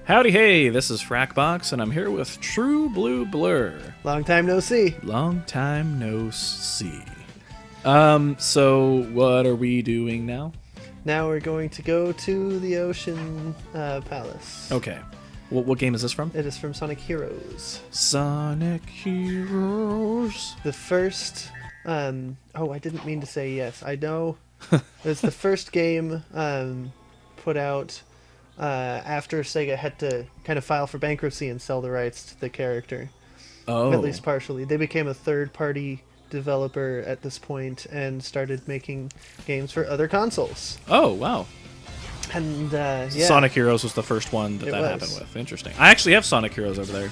Howdy hey, this is Frakbox, and I'm here with TruBluBlur. Long time no see. Long time no see. So what are we doing now? Now we're going to go to the Ocean Palace. Okay. What game is this from? It is from Sonic Heroes. Sonic Heroes. The first... I didn't mean to say yes. I know. It's the first game put out after Sega had to kind of file for bankruptcy and sell the rights to the character. Oh. At least partially. They became a third-party developer at this point and started making games for other consoles. Oh, wow. And, yeah. Sonic Heroes was the first one that was. happened with. Interesting. I actually have Sonic Heroes over there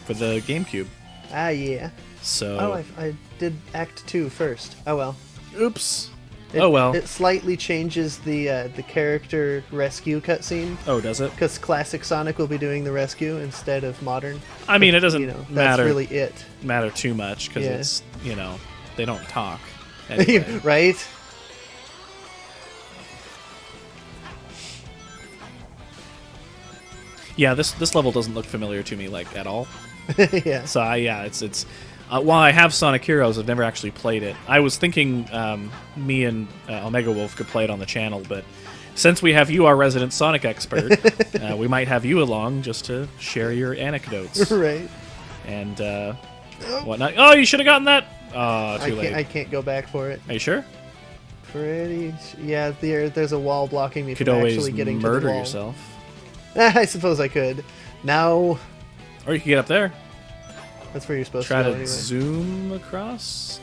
for the GameCube. Ah, yeah. So. Oh, I did Act 2 first. Oh, well. Oops. Well. It slightly changes the character rescue cutscene. Oh, does it? Because classic Sonic will be doing the rescue instead of modern. I mean, it doesn't That's matter. really it. Matter too much because Yeah. it's they don't talk. Anyway. Right? Yeah, this level doesn't look familiar to me at all. Yeah. So it's while I have Sonic Heroes, I've never actually played it. I was thinking me and Omega Wolf could play it on the channel, but since we have you, our resident Sonic expert, we might have you along just to share your anecdotes Right. and whatnot. Oh, you should have gotten that. Too late. I can't go back for it. Are you sure? Yeah, there's a wall blocking me You could from always actually getting to murder the wall. yourself, I suppose I could. Now, or you could get up there. that's where you're supposed Try to go to anyway. zoom across.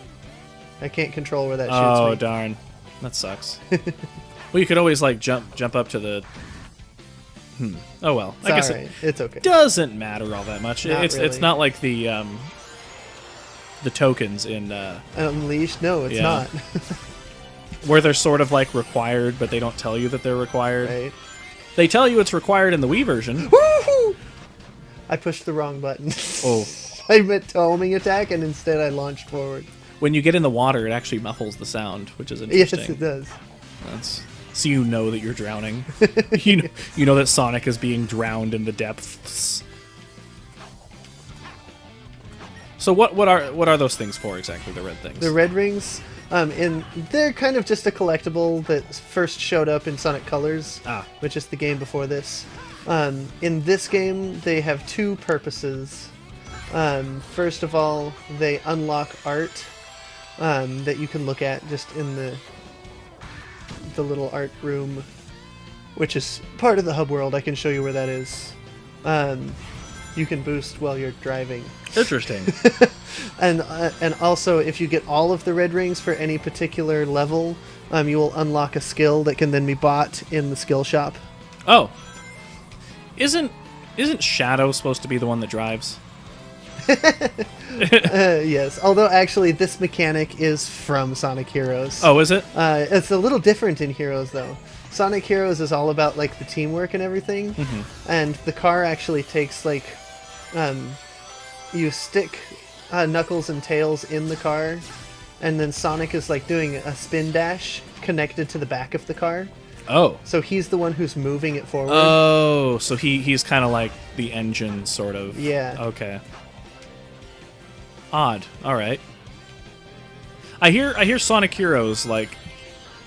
I can't control where that shoots Oh me. darn, that sucks. Well, you could always jump up to the. Oh well, It's I guess alright. It's okay. it doesn't matter all that much. Not It's really. not like the tokens in Unleashed? No, it's Yeah. not. where they're sort of like required, but they don't tell you that they're required. Right. They tell you it's required in the Wii version. Woohoo! I pushed the wrong button. Oh, I meant homing attack, and instead I launched forward. when you get in the water, it actually muffles the sound, which is Yes, interesting. it does. That's so you know that you're drowning. you know that Sonic is being drowned in the depths. So what are those things for exactly? The red things. The red rings, they're kind of just a collectible that first showed up in Sonic Colors, which is the game before this. In this game, they have two purposes. First of all, they unlock art that you can look at just in the little art room, which is part of the hub world. I can show you where that is. You can boost while you're driving. Interesting. And also, if you get all of the red rings for any particular level, you will unlock a skill that can then be bought in the skill shop. Oh, isn't Shadow supposed to be the one that drives? Yes, although actually this mechanic is from Sonic Heroes. Oh, is it? It's a little different in Heroes though. Sonic Heroes is all about like the teamwork and everything, and the car actually takes like, you stick Knuckles and Tails in the car, and then Sonic is like doing a spin dash connected to the back of the car. Oh. So he's the one who's moving it forward. Oh, so he's kind of like the engine, sort of. Yeah. Okay. Odd. All right. I hear Sonic Heroes like,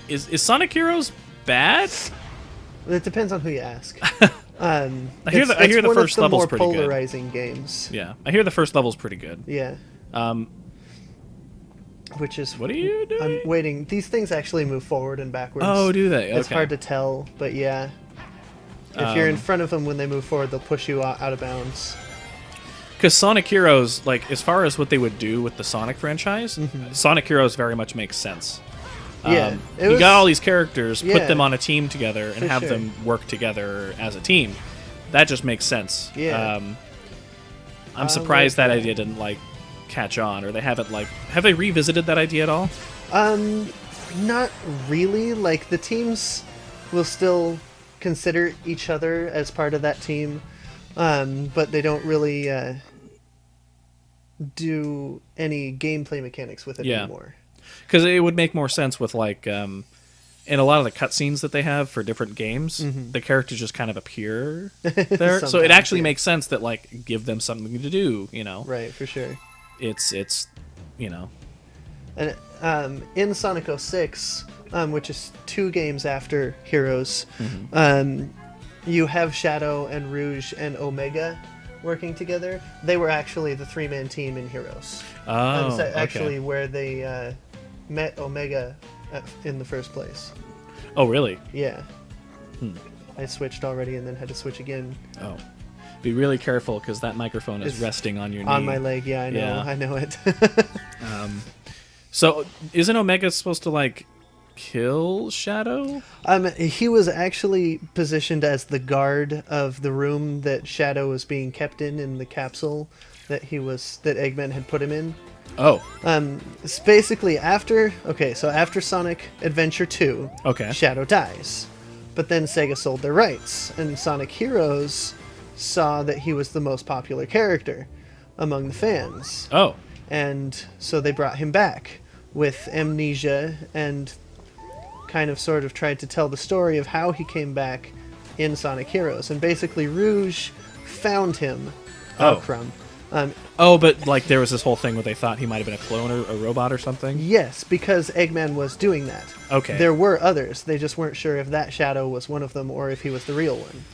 is Sonic Heroes bad? It depends on who you ask. I hear the first level's more pretty good. polarizing games. Yeah, I hear the first level's pretty good. Yeah. Which is What are you doing? I'm waiting. These things actually move forward and backwards. Oh, do they? It's Okay. hard to tell, but yeah. If you're in front of them when they move forward, they'll push you out of bounds. Because Sonic Heroes, like, as far as what they would do with the Sonic franchise, Sonic Heroes very much makes sense. Yeah, it You was- got all these characters, put Yeah. them on a team together, and For have sure. them work together as a team. That just makes sense. Yeah. I'm surprised that idea didn't, like, catch on, or they haven't, like... Have they revisited that idea at all? Not really. Like, the teams will still consider each other as part of that team, but they don't really do any gameplay mechanics with it anymore. Because it would make more sense with, like, in a lot of the cutscenes that they have for different games, the characters just kind of appear there. So it actually makes sense that, like, give them something to do, you know? Right, for sure. It's you know. And in Sonic 06, which is 2 games after Heroes, you have Shadow and Rouge and Omega working together. They were actually the 3-man team in Heroes. Oh, That's actually okay. where they met Omega in the first place. Oh, really? Yeah. I switched already and then had to switch again. Oh. Be really careful, because that microphone is resting on your knee. On my leg, yeah, I know. Yeah. I know it. So, isn't Omega supposed to, like, kill Shadow? He was actually positioned as the guard of the room that Shadow was being kept in the capsule that Eggman had put him in. Oh. It's basically after Sonic Adventure 2, Okay. Shadow dies. But then Sega sold their rights, and Sonic Heroes saw that he was the most popular character among the fans. Oh. And so they brought him back with amnesia and kind of sort of tried to tell the story of how he came back in Sonic Heroes. And basically Rouge found him Oh. from. But, like, there was this whole thing where they thought he might have been a clone or a robot or something? Yes, because Eggman was doing that. Okay. There were others. They just weren't sure if that Shadow was one of them or if he was the real one.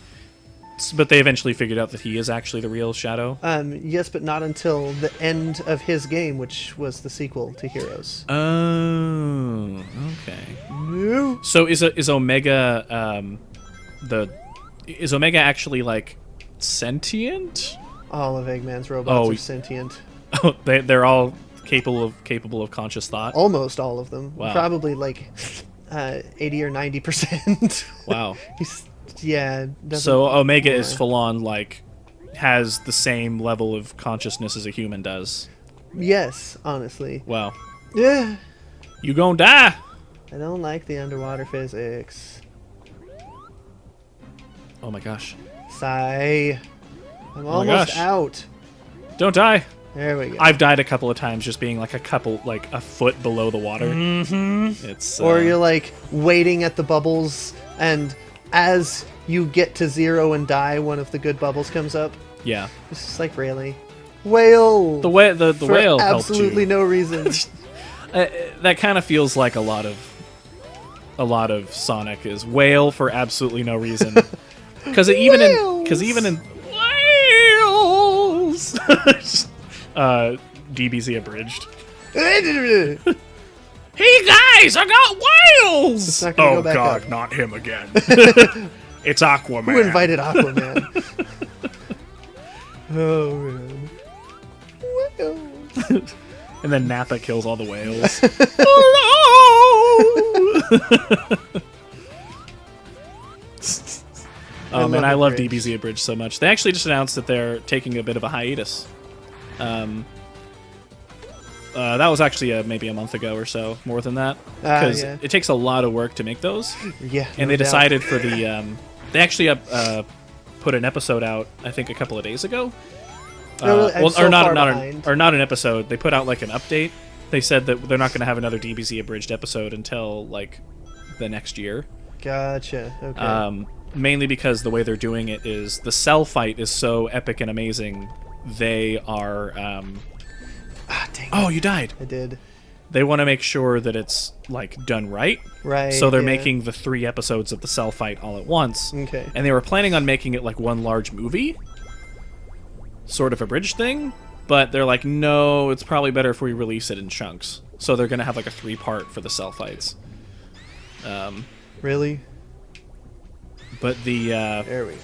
But they eventually figured out that he is actually the real Shadow? Yes, but not until the end of his game, which was the sequel to Heroes. Oh, okay. No. So is Omega is Omega actually, like, sentient? All of Eggman's robots Oh, are sentient. Oh, they're all capable of conscious thought. Almost all of them. Wow. Probably like 80 or 90%. Wow. So Omega is full on, like, has the same level of consciousness as a human does. Yes, honestly. Wow. Yeah. You gonna die? I don't like the underwater physics. Oh my gosh. Sigh. I'm my almost gosh. out. Don't die. There we go. I've died a couple of times just being like a foot below the water. It's Or you're like waiting at the bubbles, and as you get to 0 and die, one of the good bubbles comes up. yeah. It's just like, really? Whale! The whale For helped you. absolutely no reason. That kind of feels like a lot of Sonic is whale for absolutely no reason. Because even in whales, DBZ abridged. Hey guys, I got whales! It's not gonna go back God, up. not him again. It's Aquaman. Who invited Aquaman? Oh, man. Whales. And then Nappa kills all the whales. Man, I love Abridged. DBZ Abridged so much. They actually just announced that they're taking a bit of a hiatus. That was actually maybe a month ago or so, more than that. Because yeah. it takes a lot of work to make those. Yeah. And no they doubt. decided for the... they actually put an episode out, I think, a couple of days ago. No, I'm so far behind. Not an episode. They put out, like, an update. They said that they're not going to have another DBZ Abridged episode until, like, the next year. Gotcha. Okay. Mainly because the way they're doing it is the cell fight is so epic and amazing. They are... Dang it. Oh, you died. I did. They want to make sure that it's, like, done right. Right. So they're yeah. making the 3 episodes of the cell fight all at once. Okay. And they were planning on making it, like, one large movie. Sort of a bridge thing. But they're like, no, it's probably better if we release it in chunks. So they're going to have, like, a 3-part for the cell fights. Really? But the... There we go.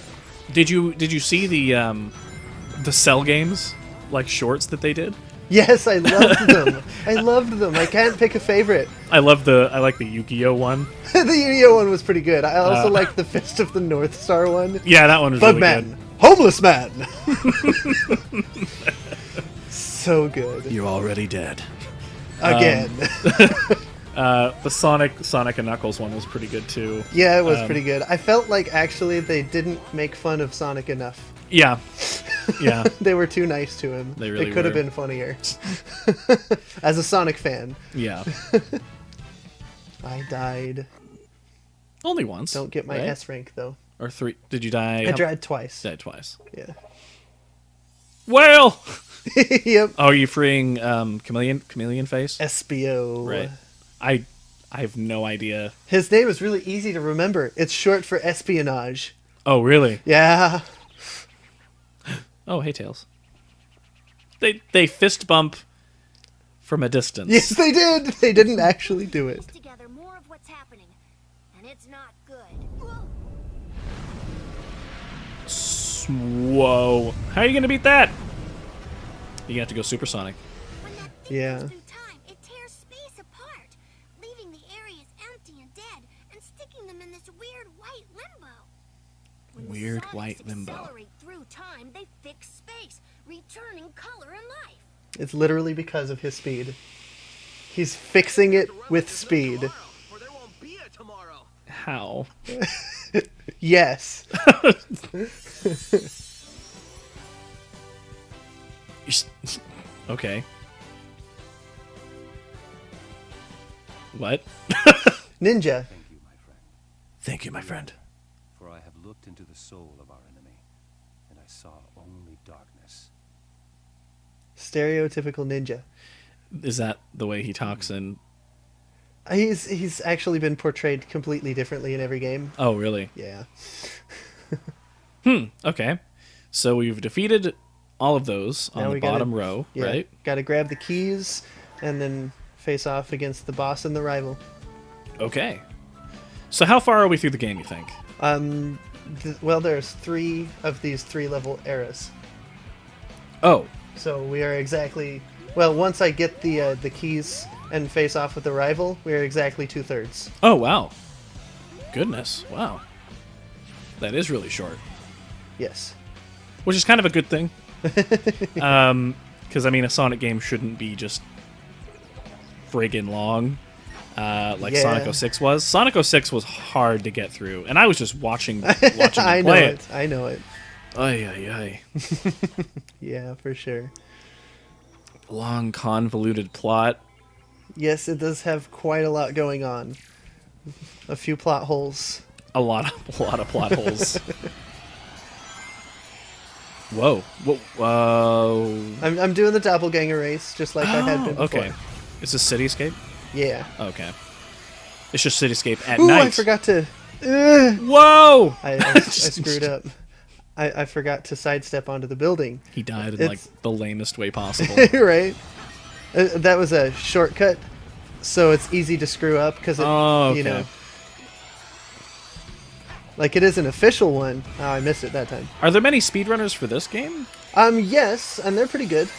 Did you see the Cell games, like, shorts that they did? Yes, I loved them. I loved them. I can't pick a favorite. I like the Yu-Gi-Oh one. The Yu-Gi-Oh one was pretty good. I also liked the Fist of the North Star one. Yeah, that one was really Bugman. good. Homeless man. So good. You're already dead. Again. The Sonic and Knuckles one was pretty good too. Yeah, it was pretty good. I felt like actually they didn't make fun of Sonic enough. Yeah. Yeah. They were too nice to him. They really It could have were. been funnier. As a Sonic fan. Yeah. I died. Only once. Don't get my right? S rank, though. Or 3. Did you die? I died twice. Died twice. Yeah. Well! Yep. Oh, are you freeing Chameleon Face? SBO. Right. I have no idea. His name is really easy to remember. It's short for espionage. Oh, really? Yeah. Oh, hey, Tails. They fist bump from a distance. Yes, they did. They didn't actually do it. Together more of what's happening, and it's not good. Whoa. How are you going to beat that? You have to go supersonic. When that thing Yeah. moves through time, it tears space apart, leaving the areas empty and dead, and sticking them in this weird white limbo. When the Weird sonics white limbo. accelerate through time, they fix space, returning color and life. It's literally because of his speed. He's fixing it with speed. Or there won't be a tomorrow. How? Yes. Okay. What? Ninja. Thank you, my friend, Thank you, my friend. for I have looked into the soul of our enemy, and I saw only darkness. Stereotypical ninja. Is that the way he talks in... He's actually been portrayed completely differently in every game. Oh, really? Yeah. Okay. So we've defeated all of those Now on the we gotta- bottom row, Yeah. right? Gotta grab the keys and then face off against the boss and the rival. Okay. So how far are we through the game, you think? Well, there's 3 of these 3-level eras. Oh, So we are exactly... Well, once I get the keys and face off with the rival, we are exactly 2/3. oh, wow. Goodness, wow. That is really short. Yes. Which is kind of a good thing. Because, I mean, a Sonic game shouldn't be just friggin' long, like Yeah. Sonic 06 was. Sonic 06 was hard to get through, and I was just watching them I know play it. I know it. Ay, ay, ay. Yeah, for sure. Long, convoluted plot. Yes, it does have quite a lot going on. A few plot holes. A lot of plot holes. Whoa. Whoa. I'm doing the doppelganger race, just like I had been before. Okay. Is this Cityscape? Yeah. Okay. It's just Cityscape at Ooh, night. I forgot to... Whoa! I screwed up. I forgot to sidestep onto the building. He died in, It's- like, the lamest way possible. Right? That was a shortcut, so it's easy to screw up, because Oh, okay. you know... Like, it is an official one. Oh, I missed it that time. Are there many speedrunners for this game? Yes, and they're pretty good.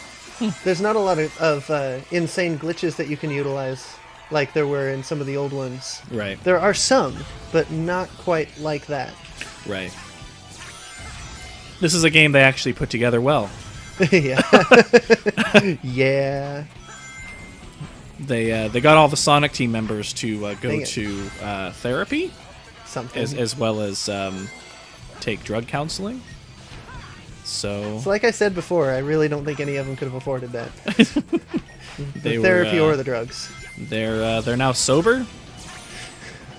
There's not a lot of insane glitches that you can utilize, like there were in some of the old ones. Right. There are some, but not quite like that. Right. This is a game they actually put together well. Yeah. Yeah. They got all the Sonic team members to Dang go it. to therapy, Something. as well as take drug counseling. So So like I said before, I really don't think any of them could have afforded that. they The therapy were, or the drugs. they're now sober.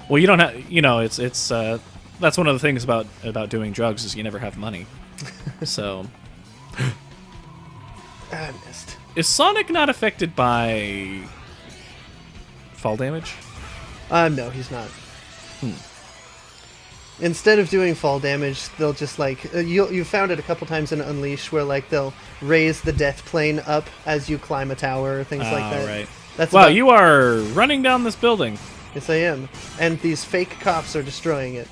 Well, you don't have, you know, it's that's one of the things about doing drugs is you never have money. So I missed. is Sonic not affected by fall damage? No, he's not. Instead of doing fall damage, they'll just like you found it a couple times in Unleash where like they'll raise the death plane up as you climb a tower or things like that. Right. That's Wow, about- you are running down this building. Yes, I am. And these fake cops are destroying it.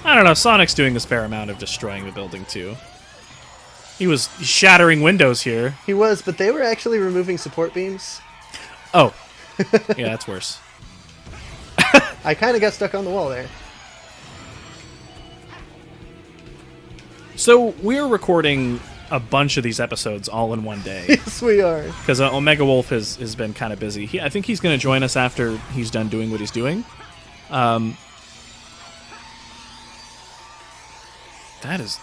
I don't know. Sonic's doing a fair amount of destroying the building too. He was shattering windows here. He was, but they were actually removing support beams. Oh, yeah, that's worse. I kind of got stuck on the wall there. So we're recording a bunch of these episodes all in one day Yes, we are. because Omega Wolf has been kind of busy. I think he's going to join us after he's done doing what he's doing. That is,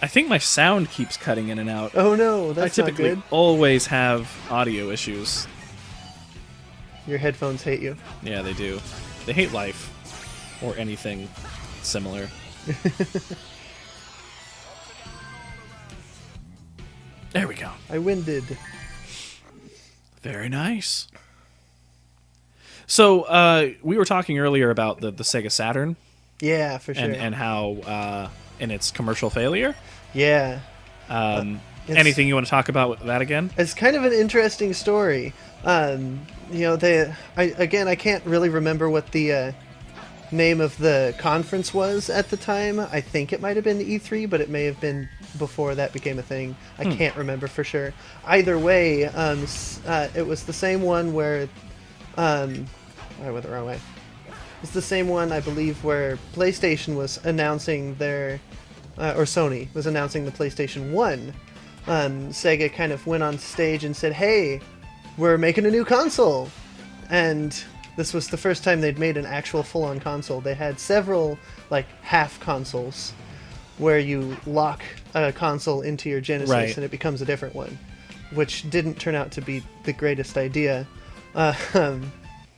I think my sound keeps cutting in and out. Oh no, that's I not typically good. always have audio issues. Your headphones hate you. Yeah, they do. They hate life. or anything similar. There we go. I winded. Very nice. So we were talking earlier about the Sega Saturn Yeah, for sure. and how and its commercial failure. Yeah. Anything you want to talk about with that again? It's kind of an interesting story. You know, I can't really remember what the name of the conference was at the time. I think it might have been E3, but it may have been before that became a thing. I can't remember for sure. Either way, it was the same one where... I went the wrong way. It's the same one, I believe, where PlayStation was announcing their... or Sony was announcing the PlayStation 1. Sega kind of went on stage and said, hey, we're making a new console. And this was the first time they'd made an actual full-on console. They had several, like, half consoles where you lock a console into your Genesis Right. and it becomes a different one, which didn't turn out to be the greatest idea,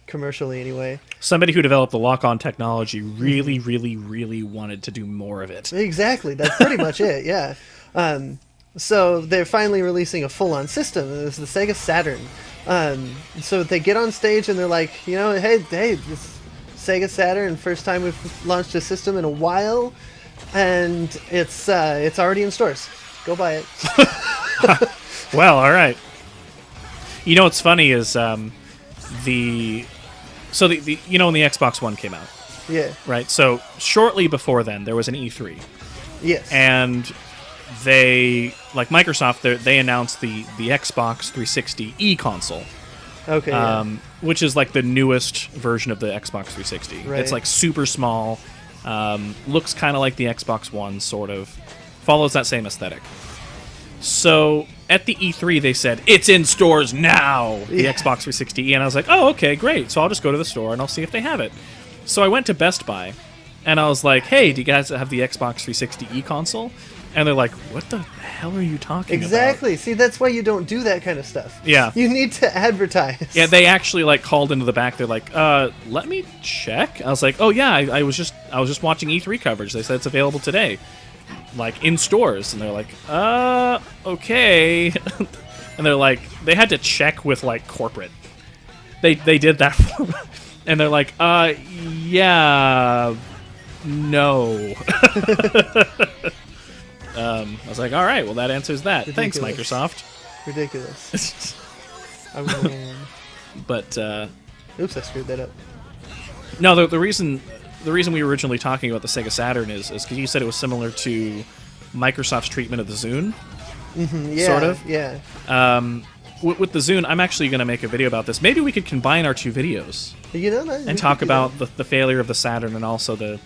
commercially anyway. Somebody who developed the lock-on technology really, really, really wanted to do more of it. Exactly, that's pretty much it, yeah. So they're finally releasing a full-on system, and it's the Sega Saturn. So they get on stage and they're like, you know, hey, this Sega Saturn, first time we've launched a system in a while, and it's already in stores. Go buy it. Well, all right. You know what's funny is the you know when the Xbox One came out, Yeah. right? So shortly before then, there was an E3, Yes. and they, like Microsoft, they announced the Xbox 360 console, Okay. Yeah. which is like the newest version of the Xbox 360. Right. It's like super small, looks kind of like the Xbox One, sort of, follows that same aesthetic. So at the E3, they said, it's in stores now, the Yeah. Xbox 360E, and I was like, oh, okay, great. So I'll just go to the store and I'll see if they have it. So I went to Best Buy, and I was like, hey, do you guys have the Xbox 360E console? And they're like, what the hell are you talking about? Exactly. See, that's why you don't do that kind of stuff. Yeah. You need to advertise. Yeah, they actually like called into the back. They're like, let me check. I was like, oh yeah, I was just watching E3 coverage. They said it's available today, like in stores. And they're like, okay. And they're like, they had to check with like corporate. They did that for me. And they're like, yeah, no. I was like, all right, well that answers that. Thanks, Ridiculous. Microsoft. Ridiculous. I win. But Oops, I screwed that up. no, the reason we were originally talking about the Sega Saturn is because you said it was similar to Microsoft's treatment of the Zune. Yeah. Sort of. Yeah. With the Zune, I'm actually going to make a video about this. Maybe we could combine our two videos You know that. and talk about the failure of the Saturn and also the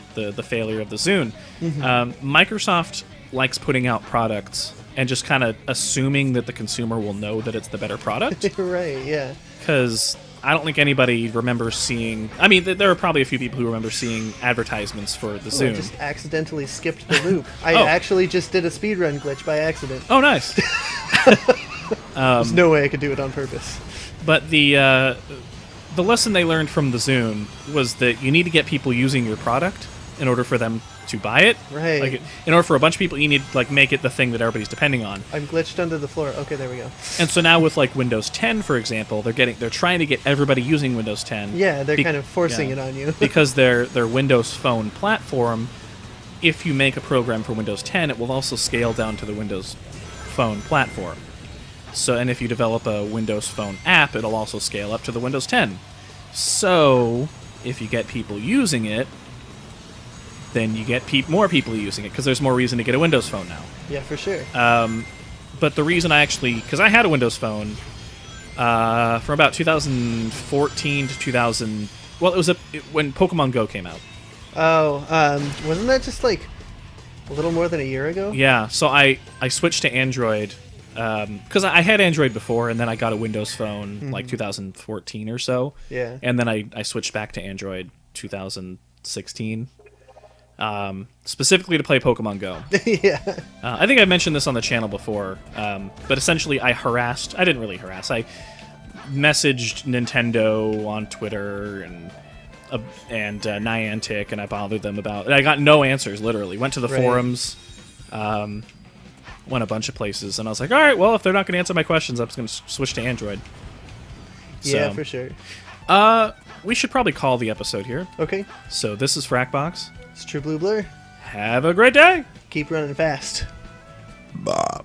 failure of the Zune. Microsoft likes putting out products and just kind of assuming that the consumer will know that it's the better product. Right. Yeah. Because I don't think anybody remembers seeing... I mean, there are probably a few people who remember seeing advertisements for the I Zune. just accidentally skipped the loop. I Oh. actually just did a speedrun glitch by accident. Oh, nice. There's no way I could do it on purpose. But the lesson they learned from the Zune was that you need to get people using your product in order for them to buy it. Right. Like, in order for a bunch of people, you need to like make it the thing that everybody's depending on. I'm glitched under the floor. Okay, there we go. And so now with like Windows 10, for example, they're trying to get everybody using Windows 10. Yeah, they're Be- kind of forcing yeah. it on you. Because their Windows Phone platform, if you make a program for Windows 10, it will also scale down to the Windows Phone platform. So, and if you develop a Windows Phone app, it'll also scale up to the Windows 10. So, if you get people using it, then you get more people using it because there's more reason to get a Windows Phone now. Yeah, for sure. But the reason I actually, because I had a Windows Phone from about 2014 to 2000. Well, it was when Pokemon Go came out. Oh, wasn't that just like a little more than a year ago? Yeah, so I switched to Android because I had Android before, and then I got a Windows Phone like 2014 or so. Yeah. And then I switched back to Android 2016. Specifically to play Pokemon Go. Yeah. I think I mentioned this on the channel before, but essentially I didn't really harass, I messaged Nintendo on Twitter and and Niantic, and I bothered them about. I got no answers. Literally, went to the forums, went a bunch of places, and I was like, all right, well, if they're not going to answer my questions, I'm just going to switch to Android. Yeah, for sure. We should probably call the episode here. Okay. So this is Frakbox. It's TruBluBlur. Have a great day. Keep running fast. Bob.